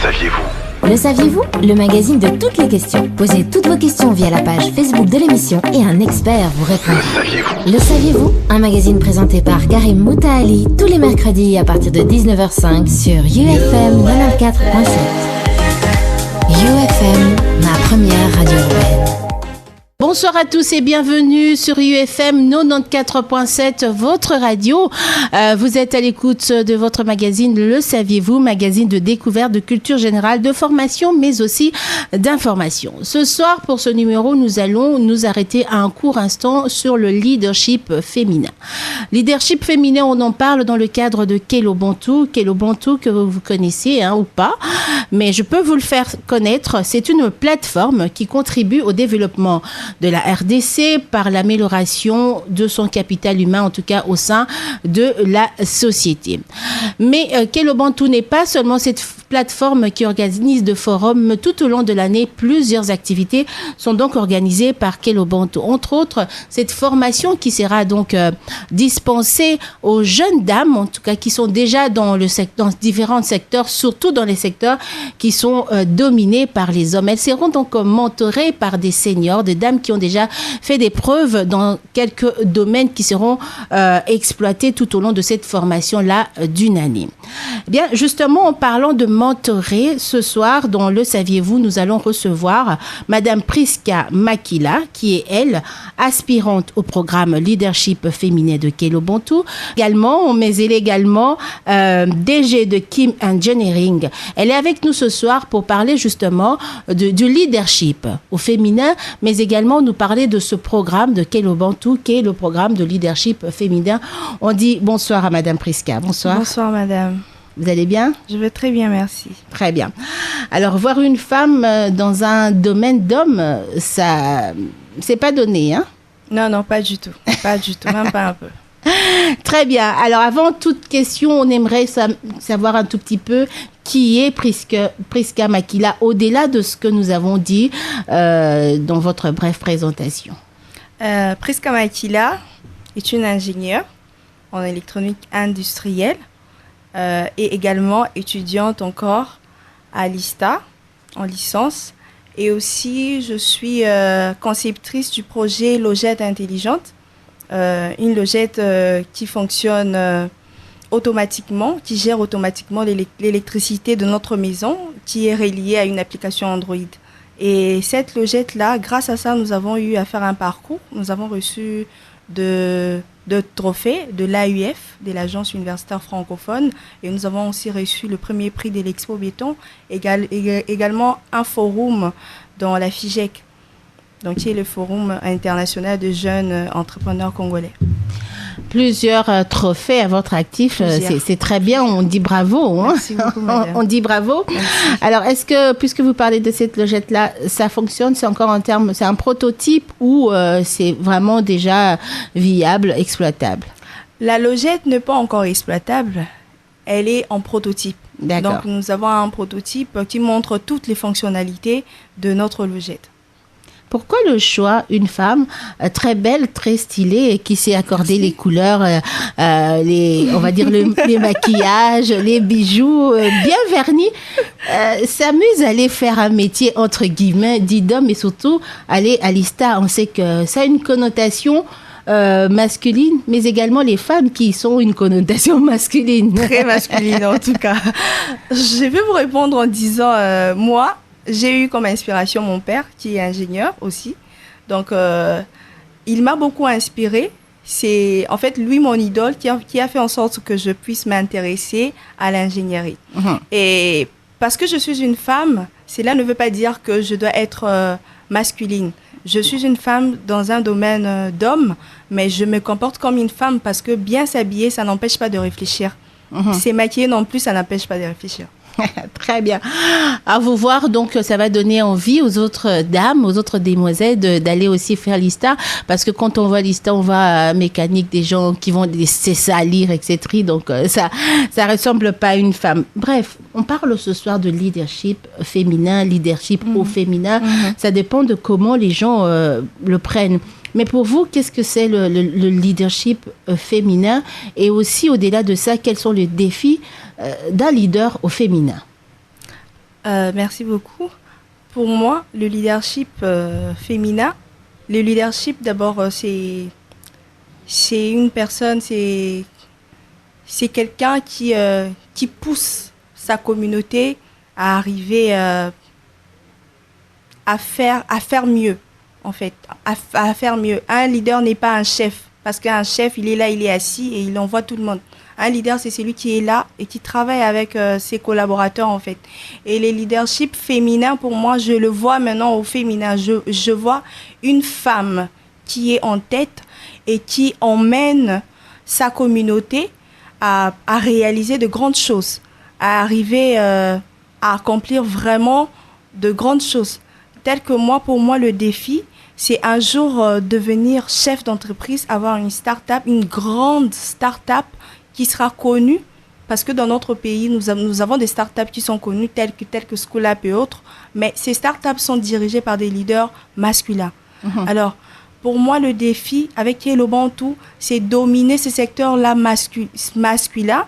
saviez-vous? Le saviez-vous? Le magazine de toutes les questions. Posez toutes vos questions via la page Facebook de l'émission et un expert vous répond. Le saviez-vous? Le saviez-vous? Un magazine présenté par Karim Moutaali tous les mercredis à partir de 19h05 sur UFM 94.7. UFM, ma première radio urbaine. Bonsoir à tous et bienvenue sur UFM 94.7, votre radio. Vous êtes à l'écoute de votre magazine Le Saviez-vous, magazine de découverte de culture générale, de formation, mais aussi d'information. Ce soir, pour ce numéro, nous allons nous arrêter à un court instant sur le leadership féminin. Leadership féminin, on en parle dans le cadre de Kelobontu. Kelobontu que vous connaissez ou pas, mais je peux vous le faire connaître. C'est une plateforme qui contribue au développement de la RDC par l'amélioration de son capital humain, en tout cas au sein de la société. Mais Kelobontu n'est pas seulement cette plateforme qui organise de forums tout au long de l'année. Plusieurs activités sont donc organisées par Kelobontu. Entre autres, cette formation qui sera donc dispensée aux jeunes dames, en tout cas qui sont déjà dans différents secteurs, surtout dans les secteurs qui sont dominés par les hommes. Elles seront donc mentorées par des seniors, des dames qui ont déjà fait des preuves dans quelques domaines qui seront exploités tout au long de cette formation-là d'une année. Eh bien, justement, en parlant de mentorer, ce soir, dans Le Saviez-vous, nous allons recevoir Madame Priska Makila, qui est, elle, aspirante au programme Leadership féminin de Kelobontu. Également, mais elle est également DG de Kim Engineering. Elle est avec nous ce soir pour parler justement du leadership au féminin, mais également nous parler de ce programme de Kelobontu, qui est le programme de leadership féminin. On dit bonsoir à Madame Priska. Bonsoir. Bonsoir, madame. Vous allez bien? Je vais très bien, merci. Très bien. Alors, voir une femme dans un domaine d'homme, ça, c'est pas donné, hein? Non, pas du tout. Pas du tout, même pas un peu. Très bien. Alors, avant toute question, on aimerait savoir un tout petit peu qui est Priska Makila, au-delà de ce que nous avons dit dans votre brève présentation. Priska Makila est une ingénieure en électronique industrielle et également étudiante encore à l'ISTA en licence. Et aussi, je suis conceptrice du projet Logette Intelligente, une logette qui fonctionne automatiquement, qui gère automatiquement l'électricité de notre maison, qui est reliée à une application Android. Et cette logette-là, grâce à ça, nous avons eu à faire un parcours. Nous avons reçu de trophées de l'AUF, de l'Agence universitaire francophone, et nous avons aussi reçu le premier prix de l'Expo Béton, également un forum dans la FIGEC, donc qui est le Forum international de jeunes entrepreneurs congolais. Plusieurs trophées à votre actif, c'est très bien, on dit bravo. Hein? Merci beaucoup, madame. On dit bravo. Merci. Alors, est-ce que, puisque vous parlez de cette logette-là, ça fonctionne, c'est encore en termes, c'est un prototype ou c'est vraiment déjà viable, exploitable? La logette n'est pas encore exploitable, elle est en prototype. D'accord. Donc, nous avons un prototype qui montre toutes les fonctionnalités de notre logette. Pourquoi le choix, une femme très belle, très stylée, et qui sait accorder les couleurs, on va dire les maquillages, les bijoux bien vernis, s'amuse à aller faire un métier entre guillemets dit d'homme et surtout aller à l'ISTA. On sait que ça a une connotation masculine, mais également les femmes qui sont une connotation masculine. Très masculine en tout cas. Je vais vous répondre en disant, moi, j'ai eu comme inspiration mon père, qui est ingénieur aussi. Donc, il m'a beaucoup inspirée. C'est en fait lui mon idole qui a fait en sorte que je puisse m'intéresser à l'ingénierie. Et parce que je suis une femme, cela ne veut pas dire que je dois être masculine. Je suis une femme dans un domaine d'homme, mais je me comporte comme une femme parce que bien s'habiller, ça n'empêche pas de réfléchir. Se maquiller non plus, ça n'empêche pas de réfléchir. Très bien. À vous voir, donc, ça va donner envie aux autres dames, aux autres demoiselles d'aller aussi faire l'ISTA. Parce que quand on voit l'ISTA, on voit mécanique, des gens qui vont se salir, etc. Donc, ça ressemble pas à une femme. Bref, on parle ce soir de leadership féminin, leadership au féminin. Ça dépend de comment les gens le prennent. Mais pour vous, qu'est-ce que c'est le leadership féminin? Et aussi, au-delà de ça, quels sont les défis d'un leader au féminin? Merci beaucoup. Pour moi, le leadership féminin, le leadership d'abord, c'est une personne, c'est quelqu'un qui pousse sa communauté à arriver à faire mieux, en fait, à faire mieux. Un leader n'est pas un chef, parce qu'un chef, il est là, il est assis et il envoie tout le monde. Un leader, c'est celui qui est là et qui travaille avec ses collaborateurs, en fait. Et les leaderships féminins, pour moi, je le vois maintenant au féminin. Je vois une femme qui est en tête et qui emmène sa communauté à réaliser de grandes choses, à arriver à accomplir vraiment de grandes choses. Tel que moi, pour moi, le défi, c'est un jour devenir chef d'entreprise, avoir une start-up, une grande start-up qui sera connue, parce que dans notre pays, nous avons des start-up qui sont connues, telles que Schoolab et autres, mais ces start-up sont dirigées par des leaders masculins. Alors, pour moi, le défi avec Yellow Bantu, c'est dominer ce secteur-là masculin,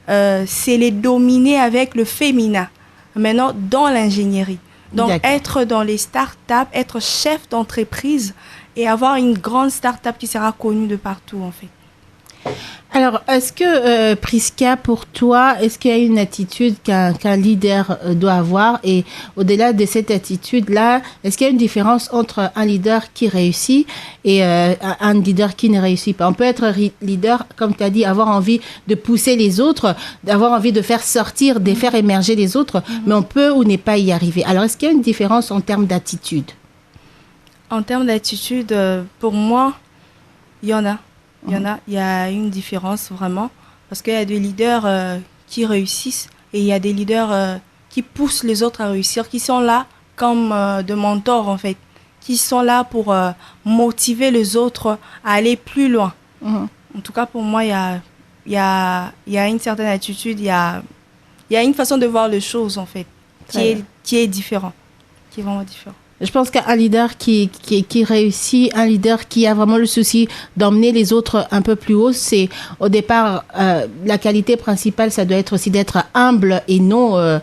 c'est les dominer avec le féminin, maintenant dans l'ingénierie. Donc, être dans les start-up, être chef d'entreprise et avoir une grande start-up qui sera connue de partout, en fait. Alors, est-ce que, Prisca, pour toi, est-ce qu'il y a une attitude qu'un leader doit avoir? Et au-delà de cette attitude-là, est-ce qu'il y a une différence entre un leader qui réussit et un leader qui ne réussit pas? On peut être leader, comme tu as dit, avoir envie de pousser les autres, d'avoir envie de faire sortir, de faire émerger les autres, mais on peut ou n'est pas y arriver. Alors, est-ce qu'il y a une différence en termes d'attitude? En termes d'attitude, pour moi, il y en a. Il y a une différence vraiment, parce qu'il y a des leaders qui réussissent et il y a des leaders qui poussent les autres à réussir, qui sont là comme de mentors en fait, qui sont là pour motiver les autres à aller plus loin. En tout cas, pour moi, il y a une certaine attitude, il y a une façon de voir les choses en fait, qui est différent, qui est vraiment différent. Je pense qu'un leader qui réussit, un leader qui a vraiment le souci d'emmener les autres un peu plus haut, c'est au départ la qualité principale, ça doit être aussi d'être humble et non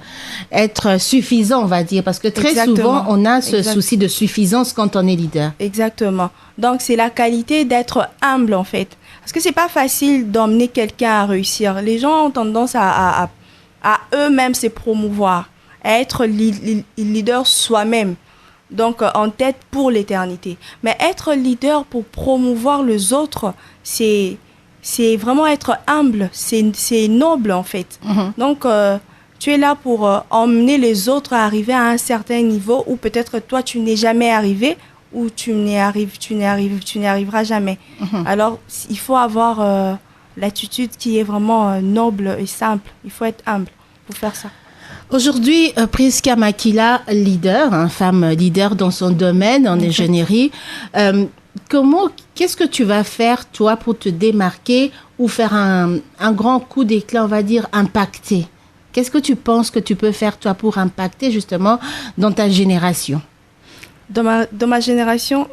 être suffisant, on va dire, parce que très souvent on a ce souci de suffisance quand on est leader. Exactement. Donc c'est la qualité d'être humble en fait, parce que c'est pas facile d'emmener quelqu'un à réussir. Les gens ont tendance à eux-mêmes se promouvoir, à être leader soi-même. Donc, en tête pour l'éternité. Mais être leader pour promouvoir les autres, c'est vraiment être humble, c'est noble en fait. Donc, tu es là pour emmener les autres à arriver à un certain niveau où peut-être toi, tu n'es jamais arrivé ou tu n'y arriveras jamais. Alors, il faut avoir l'attitude qui est vraiment noble et simple. Il faut être humble pour faire ça. Aujourd'hui, Prisca Makila, leader, femme leader dans son domaine en ingénierie. Qu'est-ce que tu vas faire, toi, pour te démarquer ou faire un grand coup d'éclat, on va dire, impacter? Qu'est-ce que tu penses que tu peux faire, toi, pour impacter, justement, dans ta génération? Dans ma génération,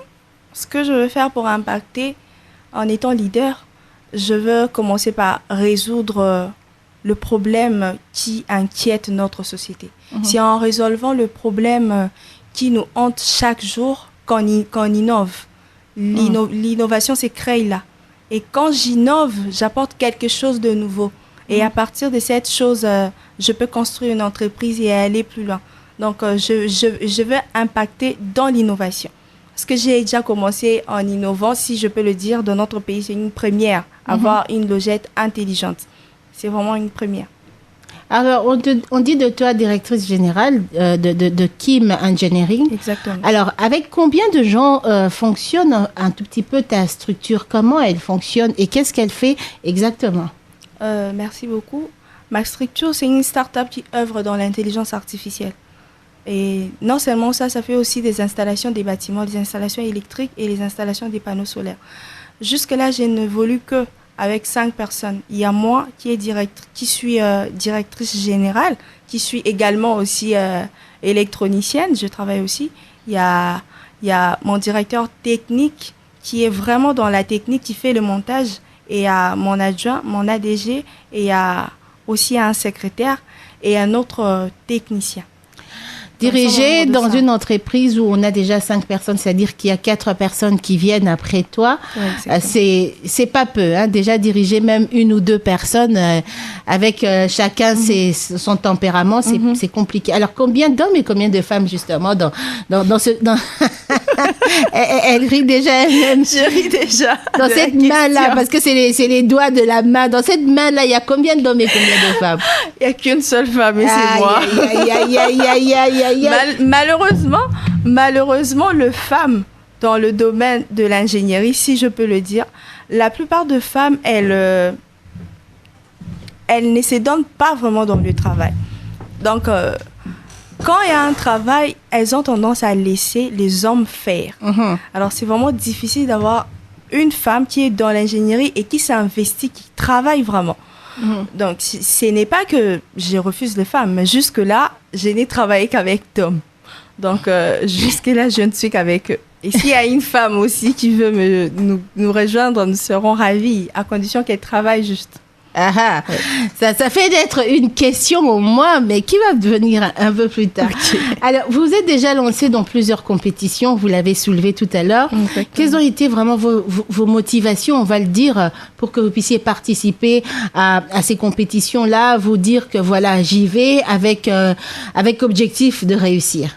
ce que je veux faire pour impacter en étant leader, je veux commencer par résoudre le problème qui inquiète notre société. C'est en résolvant le problème qui nous hante chaque jour qu'on innove. L'innovation, c'est créer là. Et quand j'innove, j'apporte quelque chose de nouveau. Et à partir de cette chose, je peux construire une entreprise et aller plus loin. Donc, je veux impacter dans l'innovation. Ce que j'ai déjà commencé en innovant, si je peux le dire, dans notre pays, c'est une première, avoir une logette intelligente. C'est vraiment une première. Alors, on dit de toi directrice générale de Kim Engineering. Exactement. Alors, avec combien de gens fonctionne un tout petit peu ta structure? Comment elle fonctionne et qu'est-ce qu'elle fait exactement? Merci beaucoup. Ma structure, c'est une start-up qui œuvre dans l'intelligence artificielle. Et non seulement ça fait aussi des installations des bâtiments, des installations électriques et les installations des panneaux solaires. Jusque-là, je n'évolue que avec 5 personnes. Il y a moi qui suis directrice générale, qui suis également aussi électronicienne, je travaille aussi. Il y a mon directeur technique qui est vraiment dans la technique, qui fait le montage, et il y a mon adjoint, mon ADG, et il y a aussi un secrétaire et un autre technicien. Diriger de dans ça. une entreprise où on a déjà 5 personnes, c'est-à-dire qu'il y a 4 personnes qui viennent après toi, Ouais, exactement. c'est pas peu. Hein. Déjà, diriger même 1 ou 2 personnes avec chacun son tempérament, c'est compliqué. Alors, combien d'hommes et combien de femmes, justement, dans ce... elle rit déjà elle-même. Je ris déjà. Dans de cette la main-là, question. parce que c'est les doigts de la main. Dans cette main-là, il y a combien d'hommes et combien de femmes? Il n'y a qu'une seule femme et c'est moi. Aïe, aïe, aïe, aïe, aïe, aïe, aïe. Malheureusement, les femmes dans le domaine de l'ingénierie, si je peux le dire, la plupart de femmes, elles ne se donnent pas vraiment dans le travail. Donc, quand il y a un travail, elles ont tendance à laisser les hommes faire. Mhm. Alors, c'est vraiment difficile d'avoir une femme qui est dans l'ingénierie et qui s'investit, qui travaille vraiment. Donc, ce n'est pas que je refuse les femmes, mais jusque-là, je n'ai travaillé qu'avec d'hommes. Donc, jusque-là, je ne suis qu'avec eux. Et s'il y a une femme aussi qui veut nous rejoindre, nous serons ravis, à condition qu'elle travaille juste. Ah, ah. Ça fait d'être une question au moins, mais qui va devenir un peu plus tard. Alors, vous êtes déjà lancé dans plusieurs compétitions, vous l'avez soulevé tout à l'heure. Exactement. Quelles ont été vraiment vos motivations, on va le dire, pour que vous puissiez participer à ces compétitions-là, vous dire que voilà, j'y vais avec objectif de réussir?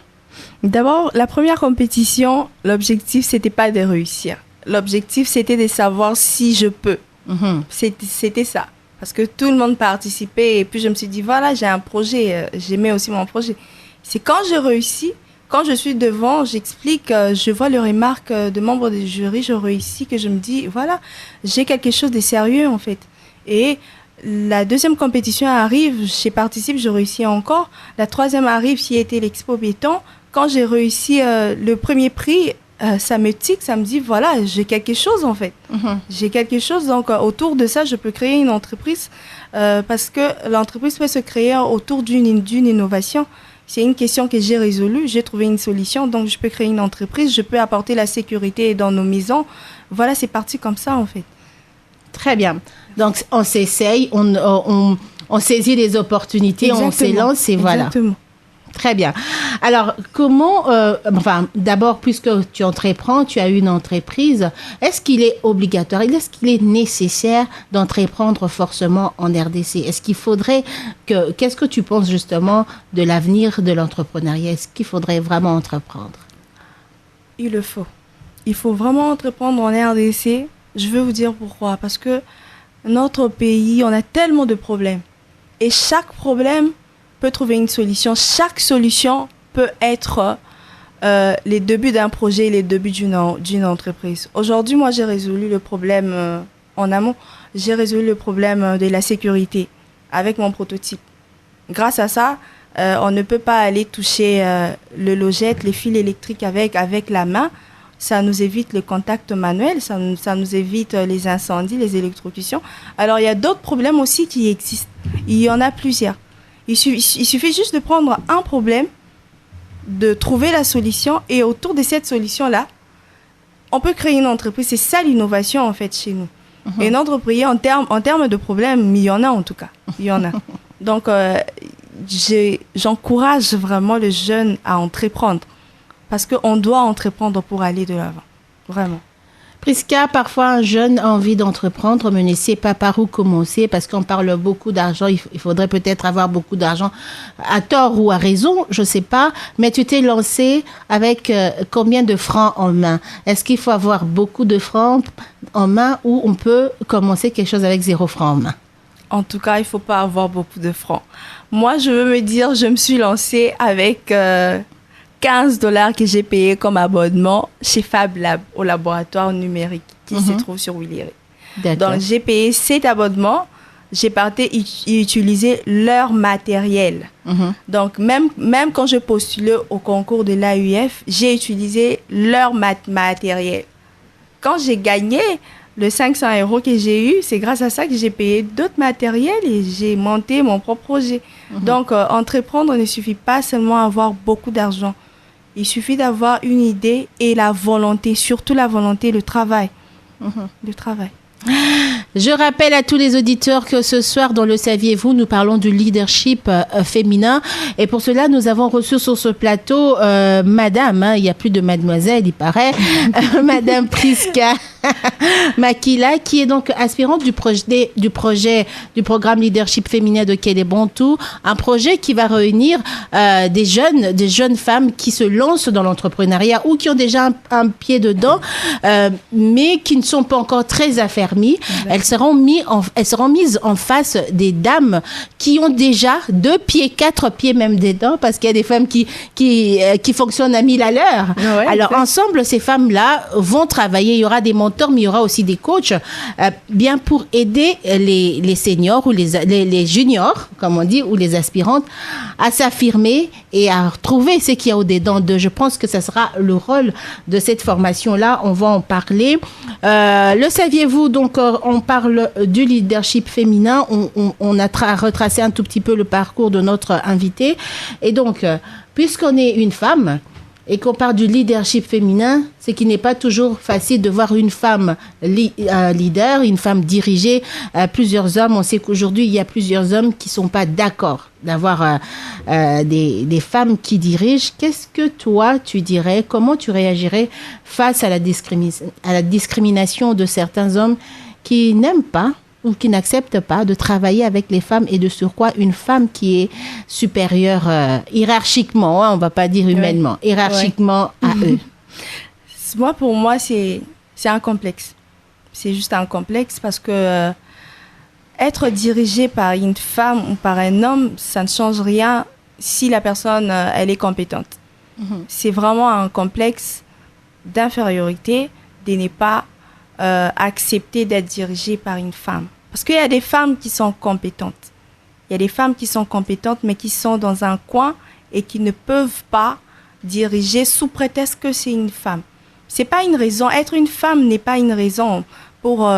D'abord, la première compétition, l'objectif, c'était pas de réussir. L'objectif, c'était de savoir si je peux. Mhm. C'était ça. Parce que tout le monde participait et puis je me suis dit, voilà, j'ai un projet, j'aimais aussi mon projet. C'est quand j'ai réussi, quand je suis devant, j'explique, je vois les remarques de membres du jury, je réussis, que je me dis, voilà, j'ai quelque chose de sérieux en fait. Et la deuxième compétition arrive, j'y participe, je réussis encore. La troisième arrive, qui était l'Expo Béton. Quand j'ai réussi le premier prix, ça me tique, ça me dit, voilà, j'ai quelque chose en fait. Mhm. J'ai quelque chose, donc autour de ça, je peux créer une entreprise parce que l'entreprise peut se créer autour d'une innovation. C'est une question que j'ai résolue, j'ai trouvé une solution, donc je peux créer une entreprise, je peux apporter la sécurité dans nos maisons. Voilà, c'est parti comme ça en fait. Très bien. Donc, on s'essaye, on saisit les opportunités, on s'élance et voilà. Exactement. Très bien. Alors, comment, d'abord, puisque tu entreprends, tu as une entreprise, est-ce qu'il est obligatoire, est-ce qu'il est nécessaire d'entreprendre forcément en RDC? Est-ce qu'il faudrait qu'est-ce que tu penses justement de l'avenir de l'entrepreneuriat? Est-ce qu'il faudrait vraiment entreprendre? Il le faut. Il faut vraiment entreprendre en RDC. Je vais vous dire pourquoi. Parce que notre pays, on a tellement de problèmes. Et chaque problème peut trouver une solution. Chaque solution peut être les débuts d'un projet, les débuts d'une entreprise. Aujourd'hui, moi, j'ai résolu le problème en amont. J'ai résolu le problème de la sécurité avec mon prototype. Grâce à ça, on ne peut pas aller toucher le logette, les fils électriques avec la main. Ça nous évite le contact manuel, ça nous évite les incendies, les électrocutions. Alors, il y a d'autres problèmes aussi qui existent. Il y en a plusieurs. Il suffit juste de prendre un problème, de trouver la solution et autour de cette solution-là, on peut créer une entreprise. C'est ça l'innovation en fait chez nous. Et une entreprise, en termes de problèmes, il y en a en tout cas. Il y en a. Donc, j'encourage vraiment les jeunes à entreprendre parce qu'on doit entreprendre pour aller de l'avant. Vraiment. Prisca, parfois un jeune a envie d'entreprendre, mais ne sait pas par où commencer parce qu'on parle beaucoup d'argent. Il faudrait peut-être avoir beaucoup d'argent à tort ou à raison, je ne sais pas. Mais tu t'es lancé avec combien de francs en main? Est-ce qu'il faut avoir beaucoup de francs en main ou on peut commencer quelque chose avec 0 francs en main? En tout cas, il ne faut pas avoir beaucoup de francs. Moi, je veux me dire, je me suis lancée avec $15 que j'ai payé comme abonnement chez Fab Lab, au laboratoire numérique qui se trouve sur Willery. Donc, j'ai payé cet abonnement. J'ai parti utiliser leur matériel. Donc, même quand je postulais au concours de l'AUF, j'ai utilisé leur matériel. Quand j'ai gagné le 500 € que j'ai eu, c'est grâce à ça que j'ai payé d'autres matériels et j'ai monté mon propre projet. Donc, entreprendre ne suffit pas seulement à avoir beaucoup d'argent. Il suffit d'avoir une idée et la volonté, surtout la volonté, le travail. Le travail. Je rappelle à tous les auditeurs que ce soir, dans Le Saviez-vous, nous parlons du leadership féminin. Et pour cela, nous avons reçu sur ce plateau madame, il n'y a plus de mademoiselle, il paraît, madame Priska Makila, qui est donc aspirante du programme leadership féminin de Quai des Bantous, un projet qui va réunir des jeunes femmes qui se lancent dans l'entrepreneuriat ou qui ont déjà un pied dedans, mais qui ne sont pas encore très affermies. Elles seront mises en face des dames qui ont déjà 2 pieds, 4 pieds même dedans, parce qu'il y a des femmes qui fonctionnent à 1000 à l'heure. Ouais, alors ensemble, ces femmes-là vont travailler. Il y aura des mentors, mais il y aura aussi des coachs, bien pour aider les seniors ou les juniors, comme on dit, ou les aspirantes, à s'affirmer et à retrouver ce qu'il y a au-dedans d'eux. Je pense que ça sera le rôle de cette formation-là. On va en parler. Le saviez-vous? Donc, on parle du leadership féminin. On a retracé un tout petit peu le parcours de notre invité. Et donc, puisqu'on est une femme et qu'on parle du leadership féminin, c'est qu'il n'est pas toujours facile de voir une femme leader, une femme diriger plusieurs hommes. On sait qu'aujourd'hui, il y a plusieurs hommes qui ne sont pas d'accord d'avoir des femmes qui dirigent. Qu'est-ce que toi, tu dirais? Comment tu réagirais face à la discrimination de certains hommes qui n'aiment pas ou qui n'acceptent pas de travailler avec les femmes, et de surcroît une femme qui est supérieure hiérarchiquement, on ne va pas dire humainement, hiérarchiquement à eux? Pour moi, c'est un complexe. C'est juste un complexe parce que être dirigé par une femme ou par un homme, ça ne change rien si la personne, elle est compétente. C'est vraiment un complexe d'infériorité de ne pas accepter d'être dirigée par une femme. Parce qu'il y a des femmes qui sont compétentes. Il y a des femmes qui sont compétentes, mais qui sont dans un coin et qui ne peuvent pas diriger sous prétexte que c'est une femme. C'est pas une raison. Être une femme n'est pas une raison pour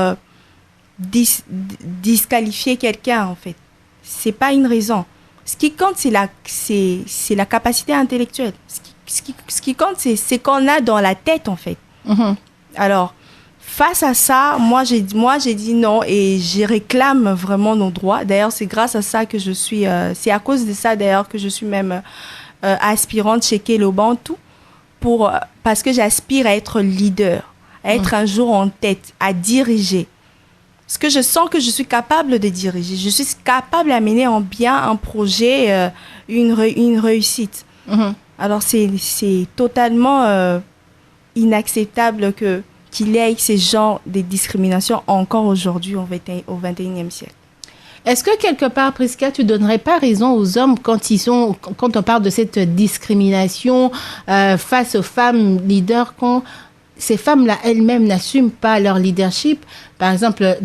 disqualifier quelqu'un, en fait. C'est pas une raison. Ce qui compte, c'est la capacité intellectuelle. Ce qui compte, c'est ce qu'on a dans la tête, en fait. Alors, face à ça, moi j'ai dit non et je réclame vraiment nos droits. D'ailleurs, c'est grâce à ça que je suis, c'est à cause de ça d'ailleurs que je suis même aspirante chez Quai des Bantous, parce que j'aspire à être leader, à être un jour en tête, à diriger. Parce que je sens que je suis capable de diriger, je suis capable d'amener en bien un projet, une réussite. Alors c'est totalement inacceptable qu'il y ait ces genres de discriminations encore aujourd'hui au 21e siècle. Est-ce que quelque part, Priska, tu donnerais pas raison aux hommes quand on parle de cette discrimination face aux femmes leaders, quand ces femmes-là elles-mêmes n'assument pas leur leadership? Par exemple,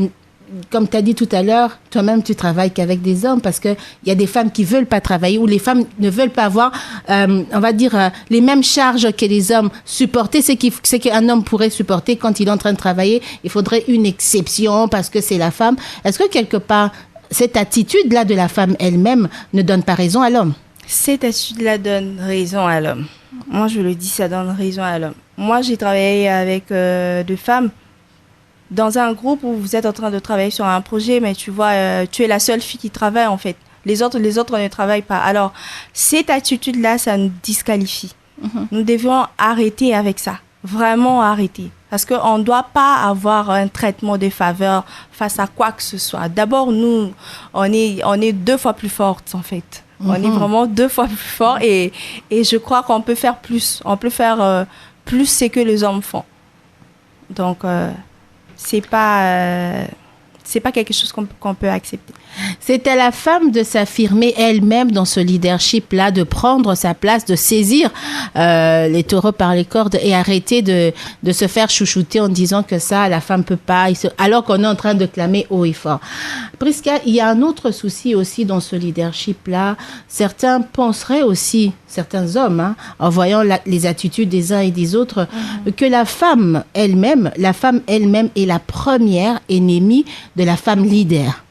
comme tu as dit tout à l'heure, toi-même, tu travailles qu'avec des hommes parce qu'il y a des femmes qui ne veulent pas travailler ou les femmes ne veulent pas avoir, on va dire, les mêmes charges que les hommes. Supporter ce qu'un homme pourrait supporter quand il est en train de travailler, il faudrait une exception parce que c'est la femme. Est-ce que quelque part, cette attitude-là de la femme elle-même ne donne pas raison à l'homme? Cette attitude-là donne raison à l'homme. Moi, je le dis, ça donne raison à l'homme. Moi, j'ai travaillé avec deux femmes dans un groupe où vous êtes en train de travailler sur un projet, mais tu vois, tu es la seule fille qui travaille en fait. Les autres ne travaillent pas. Alors, cette attitude-là, ça nous disqualifie. Nous devions arrêter avec ça. Vraiment arrêter. Parce qu'on ne doit pas avoir un traitement de faveur face à quoi que ce soit. D'abord, nous, on est 2 fois plus fortes en fait. On est vraiment 2 fois plus forts et je crois qu'on peut faire plus. On peut faire plus ce que les hommes font. Donc, c'est pas quelque chose qu'on peut accepter. C'est à la femme de s'affirmer elle-même dans ce leadership-là, de prendre sa place, de saisir les taureaux par les cordes et arrêter de se faire chouchouter en disant que ça, la femme peut pas, alors qu'on est en train de clamer haut et fort. Priska, il y a un autre souci aussi dans ce leadership-là. Certains penseraient aussi, certains hommes, en voyant les attitudes des uns et des autres, que la femme elle-même est la première ennemie de la femme leader.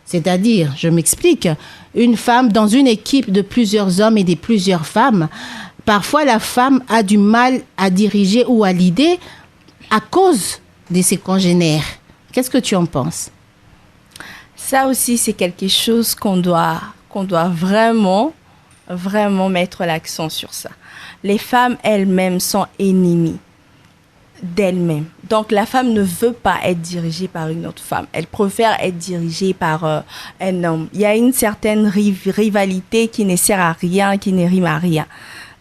C'est-à-dire, je m'explique, une femme dans une équipe de plusieurs hommes et de plusieurs femmes, parfois la femme a du mal à diriger ou à leader à cause de ses congénères. Qu'est-ce que tu en penses? Ça aussi, c'est quelque chose qu'on doit vraiment mettre l'accent sur ça. Les femmes elles-mêmes sont ennemies d'elles-mêmes. Donc, la femme ne veut pas être dirigée par une autre femme. Elle préfère être dirigée par un homme. Il y a une certaine rivalité qui ne sert à rien, qui ne rime à rien.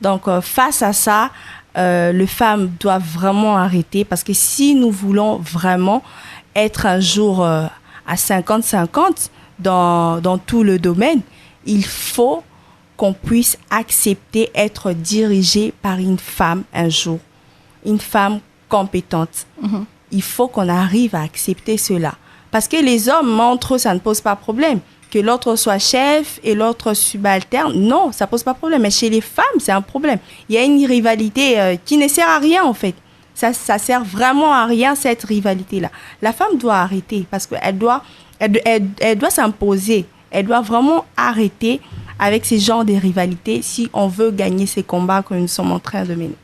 Donc, face à ça, les femmes doivent vraiment arrêter parce que si nous voulons vraiment être un jour à 50-50 dans tout le domaine, il faut qu'on puisse accepter être dirigé par une femme un jour, une femme compétente. Mm-hmm. Il faut qu'on arrive à accepter cela. Parce que les hommes, entre eux, ça ne pose pas problème. Que l'autre soit chef et l'autre subalterne, non, ça ne pose pas problème. Mais chez les femmes, c'est un problème. Il y a une rivalité qui ne sert à rien, en fait. Ça sert vraiment à rien, cette rivalité-là. La femme doit arrêter parce qu'elle doit s'imposer. Elle doit vraiment arrêter avec ces genres de rivalités si on veut gagner ces combats que nous sommes en train de mener.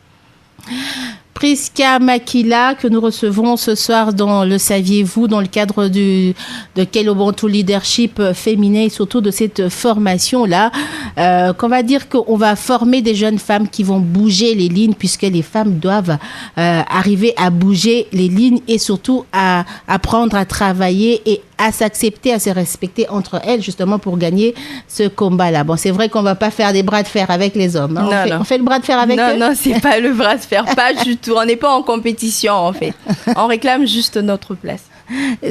Prisca Makila, que nous recevons ce soir dans Le Saviez-vous, dans le cadre de Kelobontu Leadership féminin et surtout de cette formation-là, qu'on va dire qu'on va former des jeunes femmes qui vont bouger les lignes puisque les femmes doivent arriver à bouger les lignes et surtout à apprendre à travailler et à s'accepter, à se respecter entre elles, justement pour gagner ce combat-là. Bon, c'est vrai qu'on va pas faire des bras de fer avec les hommes. Hein. On fait le bras de fer avec eux? Non, c'est pas le bras de fer, pas du tout. On n'est pas en compétition, en fait. On réclame juste notre place.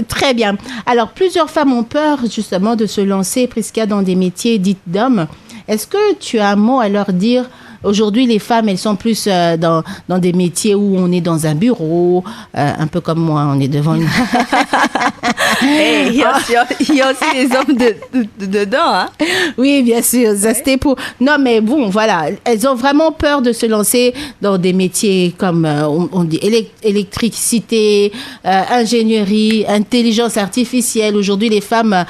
Très bien. Alors, plusieurs femmes ont peur, justement, de se lancer, Prisca, dans des métiers dits d'hommes. Est-ce que tu as un mot à leur dire? Aujourd'hui, les femmes, elles sont plus dans des métiers où on est dans un bureau, un peu comme moi, on est devant une... Il y a aussi les hommes dedans. Hein? Oui, bien sûr. Ça, c'était pour... Non, mais bon, voilà. Elles ont vraiment peur de se lancer dans des métiers comme, on dit, électricité, ingénierie, intelligence artificielle. Aujourd'hui, les femmes...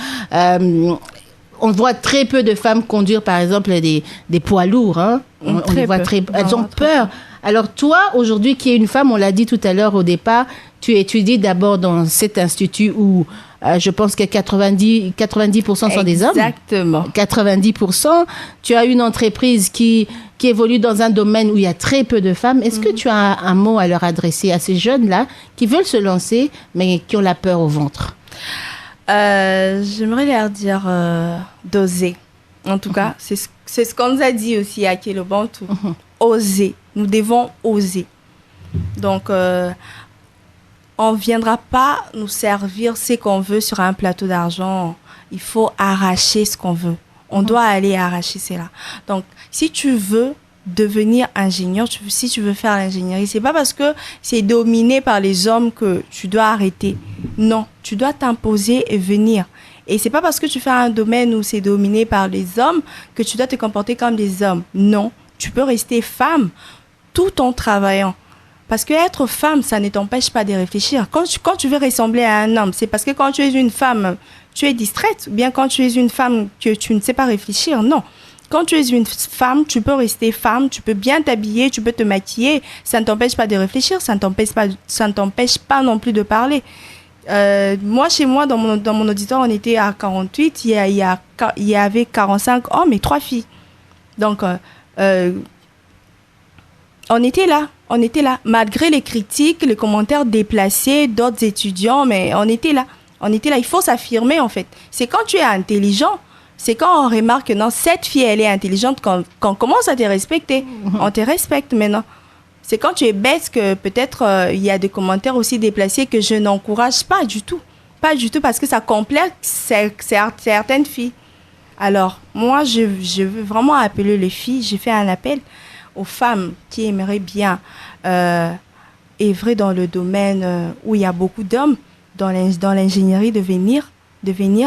on voit très peu de femmes conduire, par exemple, des poids lourds. Hein? On les voit très peu. Elles ont peur. Alors, toi, aujourd'hui, qui es une femme, on l'a dit tout à l'heure au départ, tu étudies d'abord dans cet institut où je pense que 90% sont des hommes. Exactement. 90%. Tu as une entreprise qui évolue dans un domaine où il y a très peu de femmes. Est-ce que tu as un mot à leur adresser à ces jeunes-là qui veulent se lancer, mais qui ont la peur au ventre? J'aimerais leur dire d'oser. En tout cas, c'est ce qu'on nous a dit aussi à Kelobontu. Oser. Nous devons oser. Donc, on ne viendra pas nous servir ce qu'on veut sur un plateau d'argent. Il faut arracher ce qu'on veut. On doit aller arracher cela. Donc, si tu veux devenir ingénieur, si tu veux faire l'ingénierie, c'est pas parce que c'est dominé par les hommes que tu dois arrêter. Non, tu dois t'imposer et venir. Et c'est pas parce que tu fais un domaine où c'est dominé par les hommes que tu dois te comporter comme des hommes. Non, tu peux rester femme tout en travaillant. Parce que être femme, ça ne t'empêche pas de réfléchir. Quand tu veux ressembler à un homme, c'est parce que quand tu es une femme, tu es distraite. Ou bien quand tu es une femme que tu ne sais pas réfléchir. Non. Quand tu es une femme, tu peux rester femme, tu peux bien t'habiller, tu peux te maquiller. Ça ne t'empêche pas de réfléchir, ça ne t'empêche pas non plus de parler. Moi, chez moi, dans mon auditoire, on était à 48. Il y avait 45 hommes et 3 filles. Donc, on était là. Malgré les critiques, les commentaires déplacés d'autres étudiants, mais on était là. Il faut s'affirmer, en fait. C'est quand tu es intelligent, c'est quand on remarque que non, cette fille, elle est intelligente, qu'on commence à te respecter. On te respecte maintenant. C'est quand tu es bête que peut-être il y a des commentaires aussi déplacés que je n'encourage pas du tout. Pas du tout, parce que ça complexe certaines filles. Alors, moi, je veux vraiment appeler les filles. J'ai fait un appel aux femmes qui aimeraient bien œuvrer dans le domaine où il y a beaucoup d'hommes, dans l'ingénierie, de venir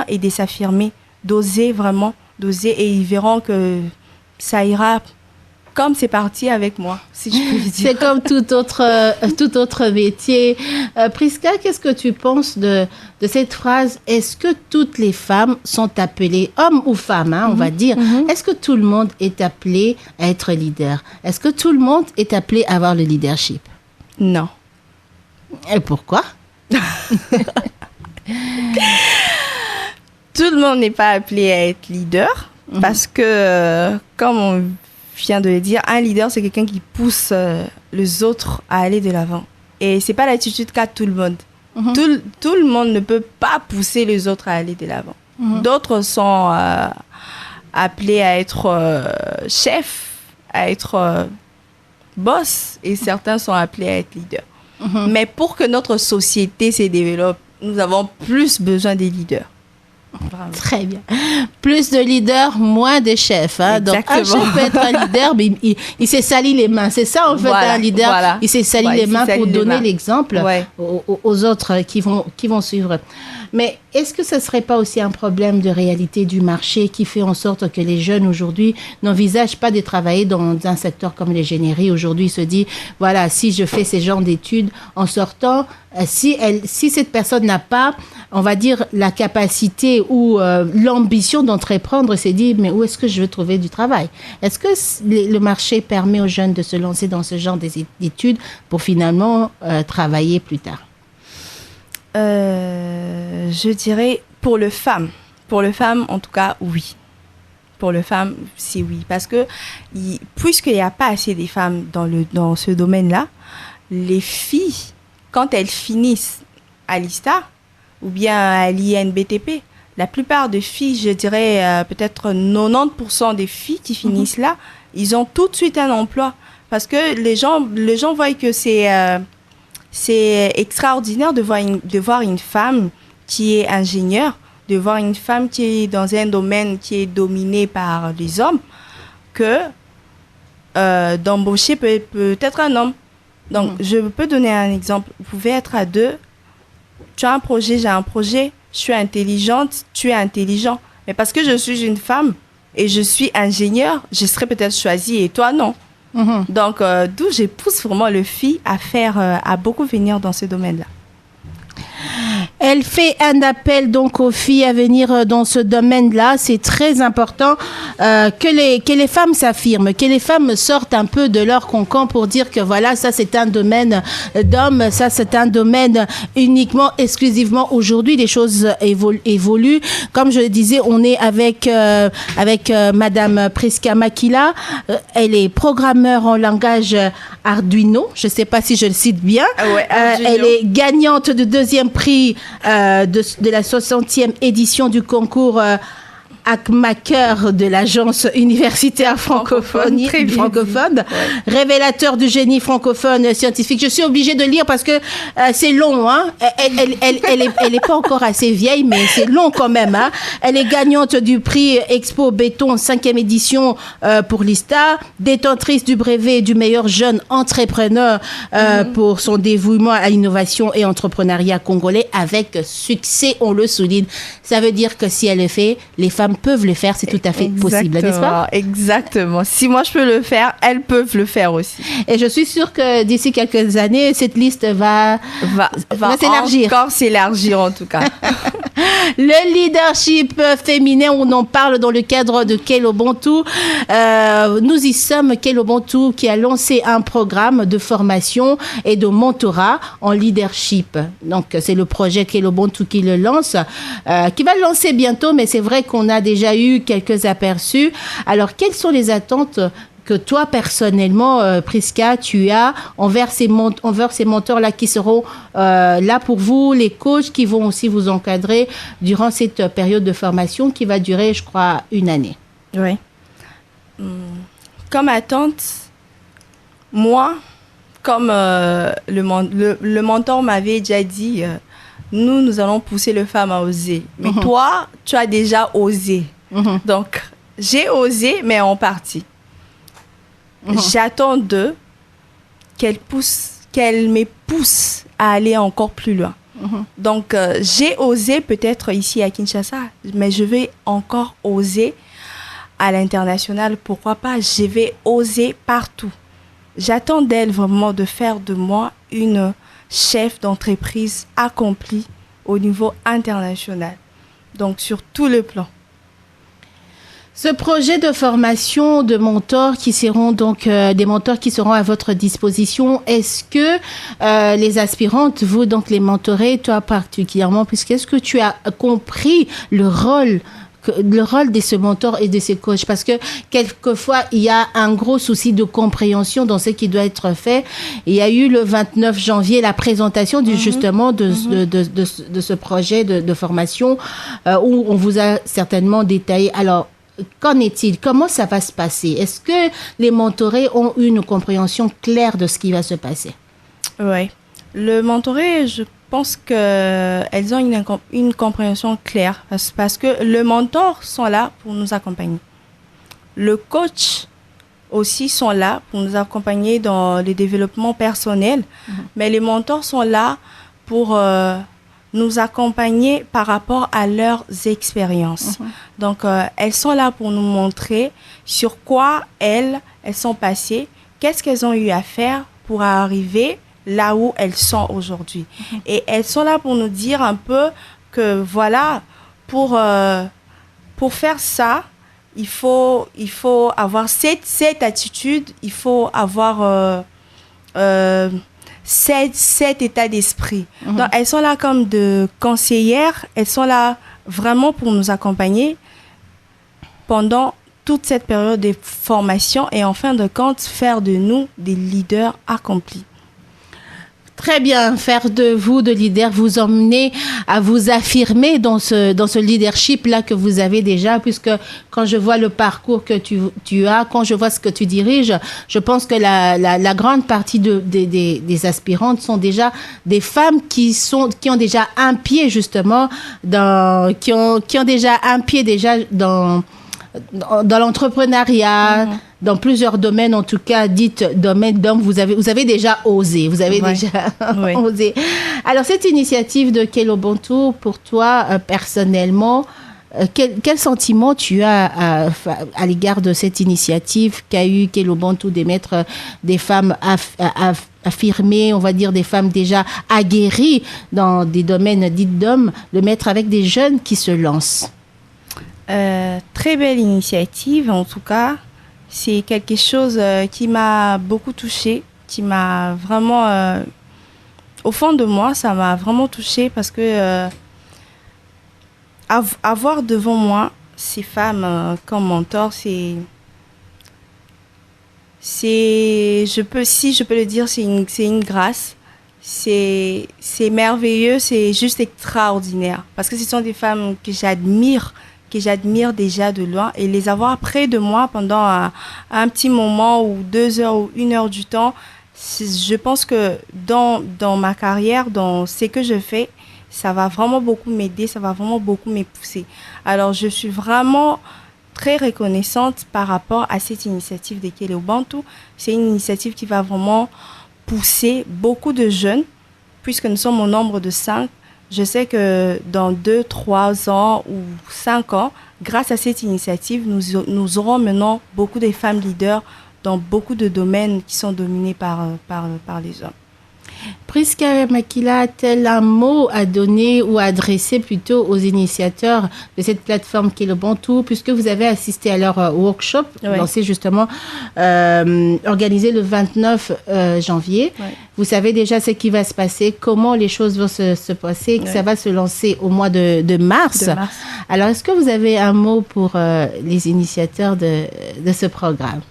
et de s'affirmer, d'oser, et ils verront que ça ira comme c'est parti avec moi, si je peux dire. C'est comme tout autre métier. Prisca, qu'est-ce que tu penses de cette phrase? Est-ce que toutes les femmes sont appelées, hommes ou femmes, on va dire, est-ce que tout le monde est appelé à être leader? Est-ce que tout le monde est appelé à avoir le leadership? Non. Et pourquoi? Tout le monde n'est pas appelé à être leader parce que, comme on vient de le dire, un leader, c'est quelqu'un qui pousse les autres à aller de l'avant. Et c'est pas l'attitude qu'a tout le monde. Tout le monde ne peut pas pousser les autres à aller de l'avant. D'autres sont appelés à être chefs, à être boss, et certains sont appelés à être leaders. Mais pour que notre société se développe, nous avons plus besoin des leaders. Vraiment. Très bien. Plus de leaders, moins de chefs. Hein. Donc, un chef peut être un leader, mais il s'est sali les mains. C'est ça, en fait, un leader. Voilà. Il s'est sali les mains pour donner l'exemple aux autres qui vont suivre. Mais est-ce que ce ne serait pas aussi un problème de réalité du marché qui fait en sorte que les jeunes aujourd'hui n'envisagent pas de travailler dans un secteur comme l'ingénierie? Aujourd'hui, ils se disent, voilà, si je fais ces genres d'études en sortant, si cette personne n'a pas, on va dire, la capacité ou l'ambition d'entreprendre, s'est dit, mais où est-ce que je veux trouver du travail? Est-ce que le marché permet aux jeunes de se lancer dans ce genre d'études pour finalement travailler plus tard? Je dirais pour le femme en tout cas oui. Pour le femme c'est oui parce que puisqu'il n'y a pas assez de femmes dans ce domaine-là, les filles quand elles finissent à l'ISTA ou bien à l'INBTP, la plupart des filles, je dirais peut-être 90% des filles qui finissent là, ils ont tout de suite un emploi parce que les gens voient que c'est extraordinaire de voir une femme qui est ingénieure, de voir une femme qui est dans un domaine qui est dominé par les hommes, que d'embaucher peut-être un homme. Donc, je peux donner un exemple. Vous pouvez être à deux. Tu as un projet, j'ai un projet. Je suis intelligente, tu es intelligent. Mais parce que je suis une femme et je suis ingénieure, je serai peut-être choisie et toi, non. Donc, d'où je pousse vraiment les filles à beaucoup venir dans ce domaine-là. Elle fait un appel donc aux filles à venir dans ce domaine-là. C'est très important que les femmes s'affirment, que les femmes sortent un peu de leur concombre pour dire que voilà, ça c'est un domaine d'hommes, ça c'est un domaine uniquement, exclusivement. Aujourd'hui, les choses évoluent. Comme je le disais, on est avec Madame Prisca Makila. Elle est programmeur en langage Arduino. Je ne sais pas si je le cite bien. Elle est gagnante du deuxième prix de la 60e édition du concours hackmaker de l'agence universitaire francophone, révélateur du génie francophone scientifique. Je suis obligée de lire parce que c'est long. Hein. Elle est pas encore assez vieille, mais c'est long quand même. Hein. Elle est gagnante du prix Expo Béton 5e édition pour l'ISTA, détentrice du brevet du meilleur jeune entrepreneur pour son dévouement à l'innovation et entrepreneuriat congolais avec succès, on le souligne. Ça veut dire que si elle le fait, les femmes peuvent le faire, c'est tout à fait possible, n'est-ce pas? Exactement. Si moi je peux le faire, elles peuvent le faire aussi. Et je suis sûre que d'ici quelques années, cette liste va s'élargir. Encore s'élargir en tout cas. Le leadership féminin, on en parle dans le cadre de Kelobontu. Nous y sommes, Kelobontu qui a lancé un programme de formation et de mentorat en leadership. Donc, c'est le projet Kelobontu qui le lance, qui va le lancer bientôt, mais c'est vrai qu'on a déjà eu quelques aperçus. Alors, quelles sont les attentes que toi, personnellement, Prisca, tu as envers ces mentors-là qui seront là pour vous, les coachs qui vont aussi vous encadrer durant cette période de formation qui va durer, je crois, 1 année? Oui. Comme attente, moi, comme le mentor m'avait déjà dit, nous allons pousser les femmes à oser. Mais toi, tu as déjà osé. Donc, j'ai osé, mais en partie. J'attends d'eux qu'elles me poussent à aller encore plus loin. Donc, j'ai osé peut-être ici à Kinshasa, mais je vais encore oser à l'international. Pourquoi pas? Je vais oser partout. J'attends d'elles vraiment de faire de moi une chef d'entreprise accomplie au niveau international. Donc, sur tout le plan. Ce projet de formation de mentors qui seront donc des mentors qui seront à votre disposition, est-ce que les aspirantes, vous donc les mentorez, toi particulièrement, puisque est-ce que tu as compris le rôle de ce mentor et de ces coachs, parce que quelquefois il y a un gros souci de compréhension dans ce qui doit être fait. Il y a eu le 29 janvier la présentation justement de ce projet de formation où on vous a certainement détaillé. Alors, qu'en est-il? Comment ça va se passer? Est-ce que les mentorés ont une compréhension claire de ce qui va se passer? Oui. Le mentoré, je pense qu'elles ont une compréhension claire parce que le mentor sont là pour nous accompagner. Le coach aussi sont là pour nous accompagner dans le développement personnel, mais les mentors sont là pour nous accompagner par rapport à leurs expériences. Donc, elles sont là pour nous montrer sur quoi elles sont passées, qu'est-ce qu'elles ont eu à faire pour arriver là où elles sont aujourd'hui. Et elles sont là pour nous dire un peu que voilà, pour faire ça, il faut avoir cette attitude, il faut avoir cet état d'esprit. Donc, elles sont là comme de conseillères, elles sont là vraiment pour nous accompagner pendant toute cette période de formation et en fin de compte, faire de nous des leaders accomplis. Très bien, faire de vous de leader, vous emmener à vous affirmer dans ce leadership-là que vous avez déjà, puisque quand je vois le parcours que tu as, quand je vois ce que tu diriges, je pense que la grande partie des aspirantes sont déjà des femmes qui ont déjà un pied justement qui ont déjà un pied déjà dans l'entrepreneuriat, dans plusieurs domaines, en tout cas, dites domaines d'hommes, vous avez déjà osé, osé. Alors, cette initiative de Kelobontu, pour toi, personnellement, quel sentiment tu as à l'égard de cette initiative qu'a eu Kelobontu d'émettre des femmes affirmées, on va dire des femmes déjà aguerries dans des domaines dits d'hommes, de mettre avec des jeunes qui se lancent? Très belle initiative, en tout cas. C'est quelque chose qui m'a beaucoup touchée, qui m'a vraiment... au fond de moi, ça m'a vraiment touchée parce que avoir devant moi ces femmes comme mentor, si je peux le dire, c'est une grâce. C'est merveilleux, c'est juste extraordinaire. Parce que ce sont des femmes que j'admire déjà de loin, et les avoir près de moi pendant un petit moment ou 2 heures ou 1 heure du temps, je pense que dans ma carrière, dans ce que je fais, ça va vraiment beaucoup m'aider, ça va vraiment beaucoup me pousser. Alors, je suis vraiment très reconnaissante par rapport à cette initiative de Kelobontu. C'est une initiative qui va vraiment pousser beaucoup de jeunes, puisque nous sommes au nombre de 5. Je sais que dans 2, 3 ans ou 5 ans, grâce à cette initiative, nous aurons maintenant beaucoup de femmes leaders dans beaucoup de domaines qui sont dominés par les hommes. Prisca Makila a-t-elle un mot à donner ou à adresser plutôt aux initiateurs de cette plateforme Kelobontu, puisque vous avez assisté à leur workshop, lancé justement, organisé le 29 janvier. Oui. Vous savez déjà ce qui va se passer, comment les choses vont se passer, que ça va se lancer au mois de mars. Alors, est-ce que vous avez un mot pour les initiateurs de ce programme?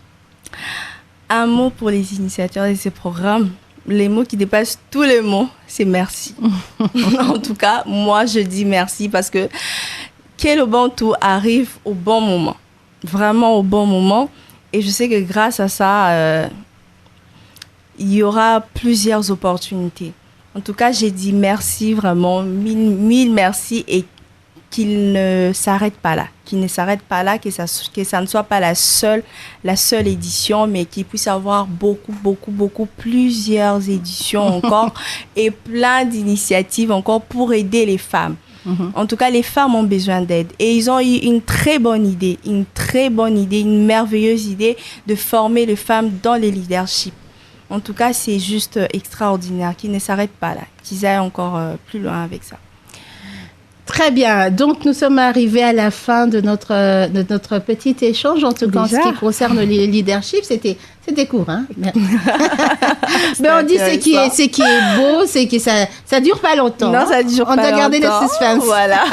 Un mot pour les initiateurs de ce programme. Les mots qui dépassent tous les mots, c'est merci. En tout cas, moi, je dis merci parce que Kelobontu arrive au bon moment. Vraiment au bon moment. Et je sais que grâce à ça, il y aura plusieurs opportunités. En tout cas, j'ai dit merci, vraiment, mille merci, et qu'il ne s'arrête pas là. Que ça ne soit pas la seule édition, mais qu'il puisse avoir beaucoup, plusieurs éditions encore et plein d'initiatives encore pour aider les femmes. En tout cas, les femmes ont besoin d'aide. Et ils ont eu une merveilleuse idée de former les femmes dans le leadership. En tout cas, c'est juste extraordinaire, qu'ils ne s'arrêtent pas là, qu'ils aillent encore plus loin avec ça. Très bien. Donc, nous sommes arrivés à la fin de notre petit échange, en tout cas en ce qui concerne le leadership. C'était court, hein. Mais on dit ce qui est beau, c'est que ça dure pas longtemps. Non, ça dure pas longtemps. On doit garder le suspense. Voilà.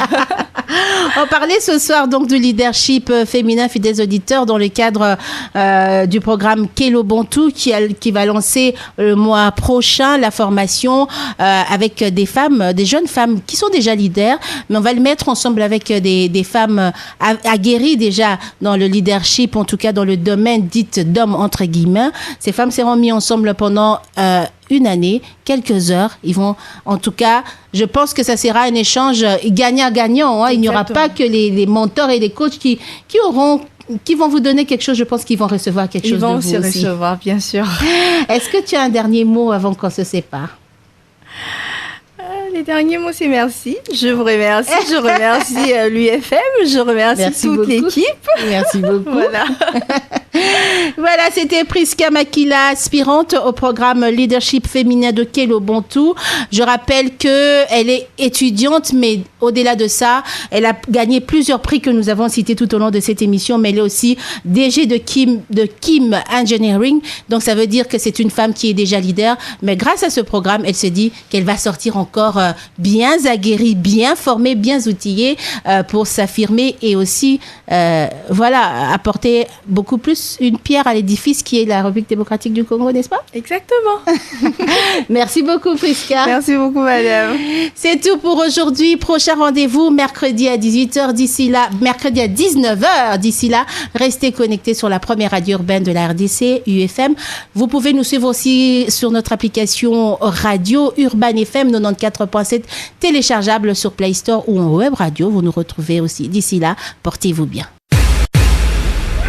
On parlait ce soir donc du leadership féminin fidèles auditeurs dans le cadre du programme Kelo Bontu qui va lancer le mois prochain la formation avec des jeunes femmes qui sont déjà leaders, mais on va le mettre ensemble avec des femmes aguerries déjà dans le leadership, en tout cas dans le domaine dit d'hommes entre guillemets. Ces femmes seront mises ensemble pendant une année, quelques heures. Ils vont, en tout cas, je pense que ça sera un échange gagnant-gagnant. Hein. Il n'y aura pas que les mentors et les coachs qui vont vous donner quelque chose. Je pense qu'ils vont recevoir quelque chose de vous aussi. Ils vont aussi recevoir, bien sûr. Est-ce que tu as un dernier mot avant qu'on se sépare? Les derniers mots, c'est merci. Je vous remercie. Je remercie l'UFM. Je remercie toute l'équipe. Merci beaucoup. Voilà. Voilà, c'était Prisca Makila, aspirante au programme Leadership féminin de Kelo Bontu. Je rappelle qu'elle est étudiante, mais au-delà de ça, elle a gagné plusieurs prix que nous avons cités tout au long de cette émission, mais elle est aussi DG de Kim Engineering. Donc, ça veut dire que c'est une femme qui est déjà leader. Mais grâce à ce programme, elle se dit qu'elle va sortir encore bien aguerrie, bien formée, bien outillée pour s'affirmer et aussi, apporter beaucoup plus une pierre à l'édifice qui est la République démocratique du Congo, n'est-ce pas? Exactement. Merci beaucoup, Prisca. Merci beaucoup, madame. C'est tout pour aujourd'hui. Prochain rendez-vous mercredi à 18h. D'ici là, mercredi à 19h. D'ici là, restez connectés sur la première radio urbaine de la RDC, UFM. Vous pouvez nous suivre aussi sur notre application radio Urban FM 94.7 téléchargeable sur Play Store ou en web radio. Vous nous retrouvez aussi. D'ici là, portez-vous bien.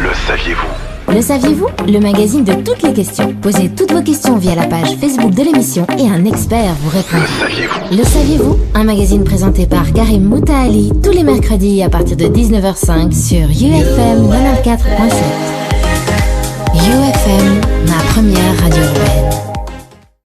Le saviez-vous? Le saviez-vous? Le magazine de toutes les questions. Posez toutes vos questions via la page Facebook de l'émission et un expert vous répond. Le saviez-vous? Le saviez-vous? Un magazine présenté par Karim Moutaali tous les mercredis à partir de 19h05 sur UFM 94.7. UFM